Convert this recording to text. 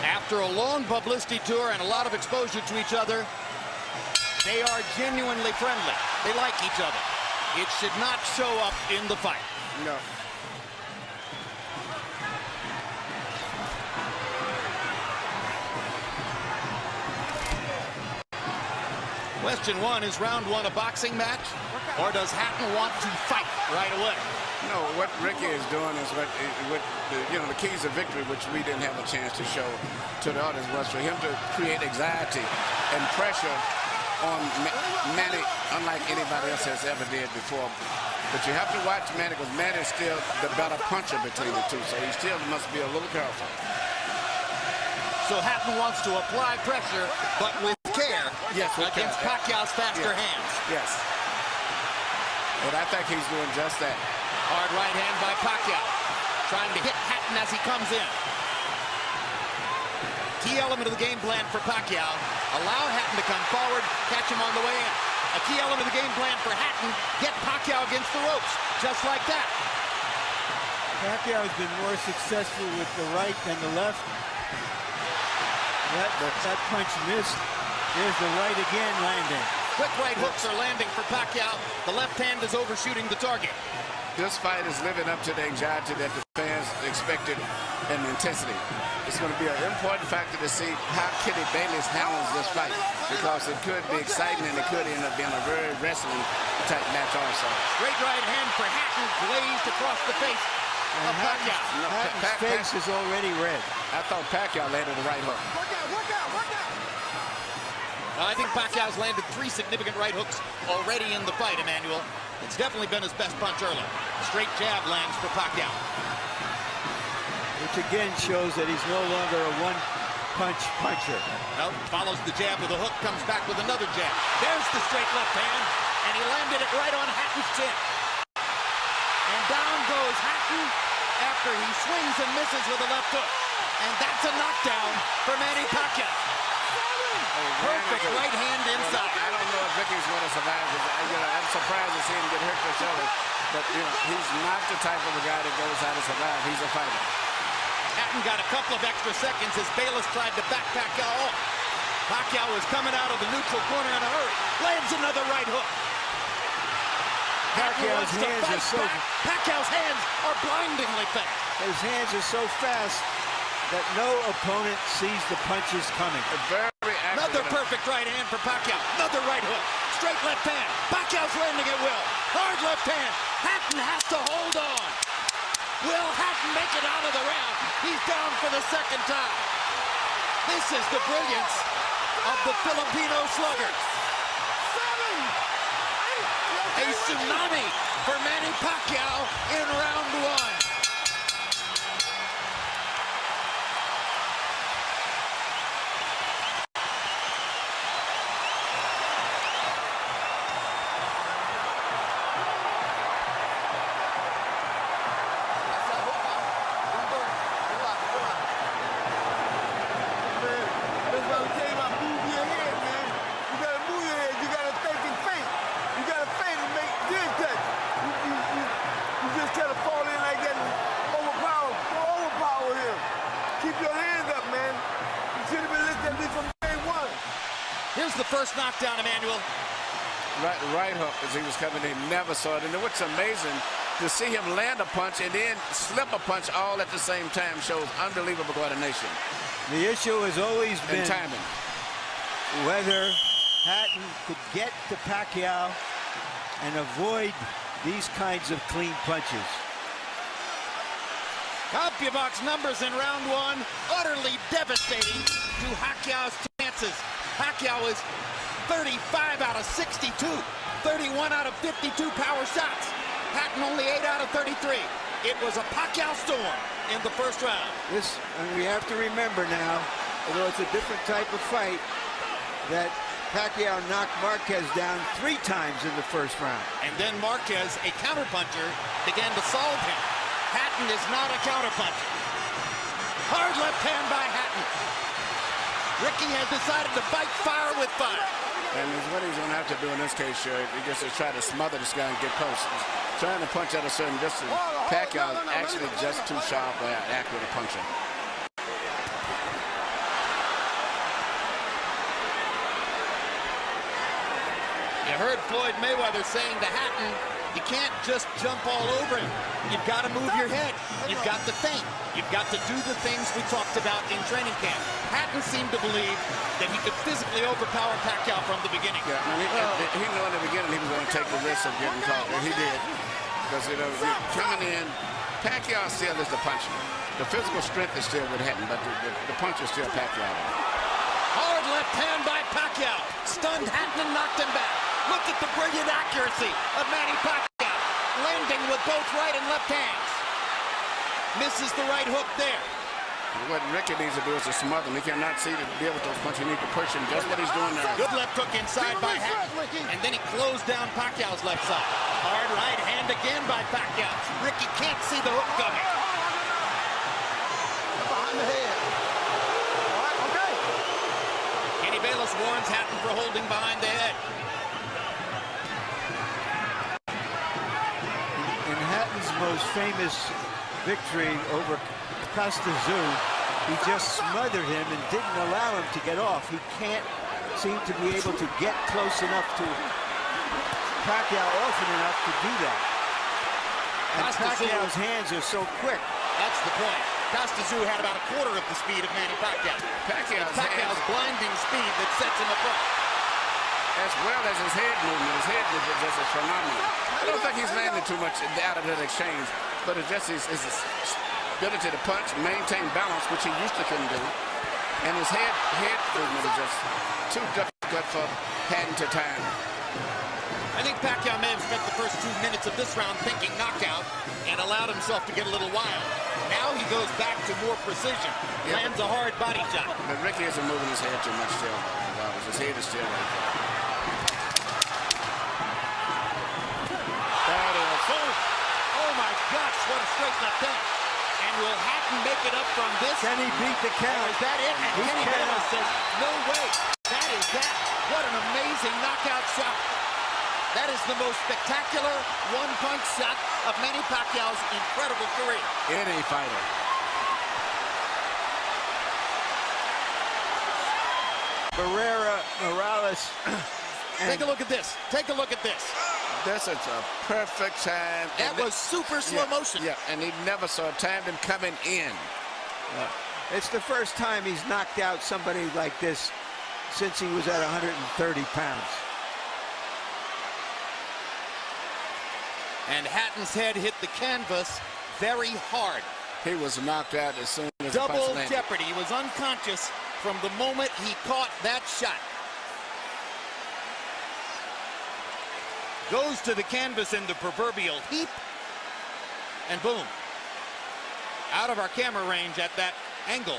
After a long publicity tour and a lot of exposure to each other, they are genuinely friendly. They like each other. It should not show up in the fight. No. Question one, is round one a boxing match, or does Hatton want to fight right away? No, what Ricky is doing is what the keys of victory, which we didn't have a chance to show to the audience, was for him to create anxiety and pressure on Manny, unlike anybody else has ever did before. But you have to watch Manny, because Manny is still the better puncher between the two, so he still must be a little careful. So Hatton wants to apply pressure, but with care, yes, against Pacquiao's faster hands. Yes. And I think he's doing just that. Hard right hand by Pacquiao, trying to hit Hatton as he comes in. Key element of the game plan for Pacquiao, allow Hatton to come forward, catch him on the way in. A key element of the game plan for Hatton, get Pacquiao against the ropes, just like that. Pacquiao has been more successful with the right than the left. That punch missed. There's the right again landing. Quick right hooks are landing for Pacquiao. The left hand is overshooting the target. This fight is living up to the anxiety that the fans expected and the intensity. It's going to be an important factor to see how Kenny Bayless handles this fight, because it could be exciting and it could end up being a very wrestling type match also. Great right hand for Hatton, glazed across the face of Pacquiao. Hatton's face is already red. I thought Pacquiao landed the right hook. I think Pacquiao's landed 3 significant right hooks already in the fight, Emmanuel. It's definitely been his best punch early. Straight jab lands for Pacquiao. Which again shows that he's no longer a one-punch puncher. Nope, follows the jab with a hook, comes back with another jab. There's the straight left hand, and he landed it right on Hatton's chin. And down goes Hatton after he swings and misses with a left hook. And that's a knockdown for Manny Pacquiao. Perfect right hand inside. I don't know if Ricky's going to survive. I'm surprised to see him get hurt for shoulder. But he's not the type of a guy that goes out to survive. He's a fighter. Hatton got a couple of extra seconds as Bayless tried to back Pacquiao off. Pacquiao was coming out of the neutral corner in a hurry. Lands another right hook. Pacquiao's hands are so... Pacquiao's hands are blindingly fast. His hands are so fast that no opponent sees the punches coming. Another perfect right hand for Pacquiao. Another right hook. Straight left hand. Pacquiao's landing at will. Hard left hand. Hatton has to hold on. Will Hatton make it out of the round? He's down for the second time. This is the brilliance of the Filipino slugger. A tsunami for Manny Pacquiao in round one. Here's the first knockdown, Emmanuel. Right hook as he was coming in, never saw it. And what's amazing, to see him land a punch and then slip a punch all at the same time shows unbelievable coordination. The issue has always been timing. Whether Hatton could get to Pacquiao and avoid these kinds of clean punches. CompuBox numbers in round one, utterly devastating to Pacquiao's chances. Pacquiao is 35 out of 62, 31 out of 52 power shots. Hatton only 8 out of 33. It was a Pacquiao storm in the first round. And we have to remember now, although it's a different type of fight, that Pacquiao knocked Marquez down 3 times in the first round. And then Marquez, a counterpuncher, began to solve him. Hatton is not a counterpuncher. Hard left hand by Hatton. Ricky has decided to fight fire with fire. And what he's going to have to do in this case, he just to try to smother this guy and get close. He's trying to punch at a certain distance. Pacquiao is actually just too sharp or accurate a puncher. heard Floyd Mayweather saying to Hatton, you can't just jump all over him. You've got to move your head. You've got to think. You've got to do the things we talked about in training camp. Hatton seemed to believe that he could physically overpower Pacquiao from the beginning. Yeah, I mean, he knew in the beginning he was going to take the risk of getting caught, and he did. Because, you know, coming in, Pacquiao still is the puncher. The physical strength is still with Hatton, but the punch is still Pacquiao. Hard left hand by Pacquiao. Stunned Hatton and knocked him back. Look at the brilliant accuracy of Manny Pacquiao. Landing with both right and left hands. Misses the right hook there. What Ricky needs to do is to smother him. He cannot see to deal with those punches. He needs to push him. Just what he's doing there. Good left hook inside by Hatton. And then he closed down Pacquiao's left side. Hard right hand again by Pacquiao. Ricky can't see the hook coming. Behind the head. All right, okay. Kenny Bayless warns Hatton for holding behind the head. In Hatton's most famous victory over Costa Tszyu, he just smothered him and didn't allow him to get off. He can't seem to be able to get close enough to Pacquiao often enough to do that. And Pacquiao's hands are so quick. That's the point. Costa Tszyu had about a quarter of the speed of Manny Pacquiao. Pacquiao's blinding speed that sets him apart. As well as his head movement. His head movement is just phenomenal. I don't think he's landed too much out of that exchange, but it's just his ability to punch, maintain balance, which he used to couldn't do. And his head movement is just too difficult for Hatton to time. I think Pacquiao may have spent the first 2 minutes of this round thinking knockout and allowed himself to get a little wild. Now he goes back to more precision. Yeah, lands a hard body shot. But Ricky isn't moving his head too much still. His head is still right there. That is oh my gosh, what a straight left hand. And will Hatton make it up from this? Can he beat the count? Is that it? And He Kenny cannot. Bayless says, no way. That is that. What an amazing knockout shot. That is the most spectacular one-punch shot of Manny Pacquiao's incredible career. Any fighter. Barrera, Morales. Take a look at this. Take a look at this. This is a perfect time. That was super slow motion. Yeah, and he never saw time him coming in. It's the first time he's knocked out somebody like this since he was at 130 pounds. And Hatton's head hit the canvas very hard. He was knocked out as soon as the punch Double landed. jeopardy. He was unconscious from the moment he caught that shot. Goes to the canvas in the proverbial heap. And boom. Out of our camera range at that angle.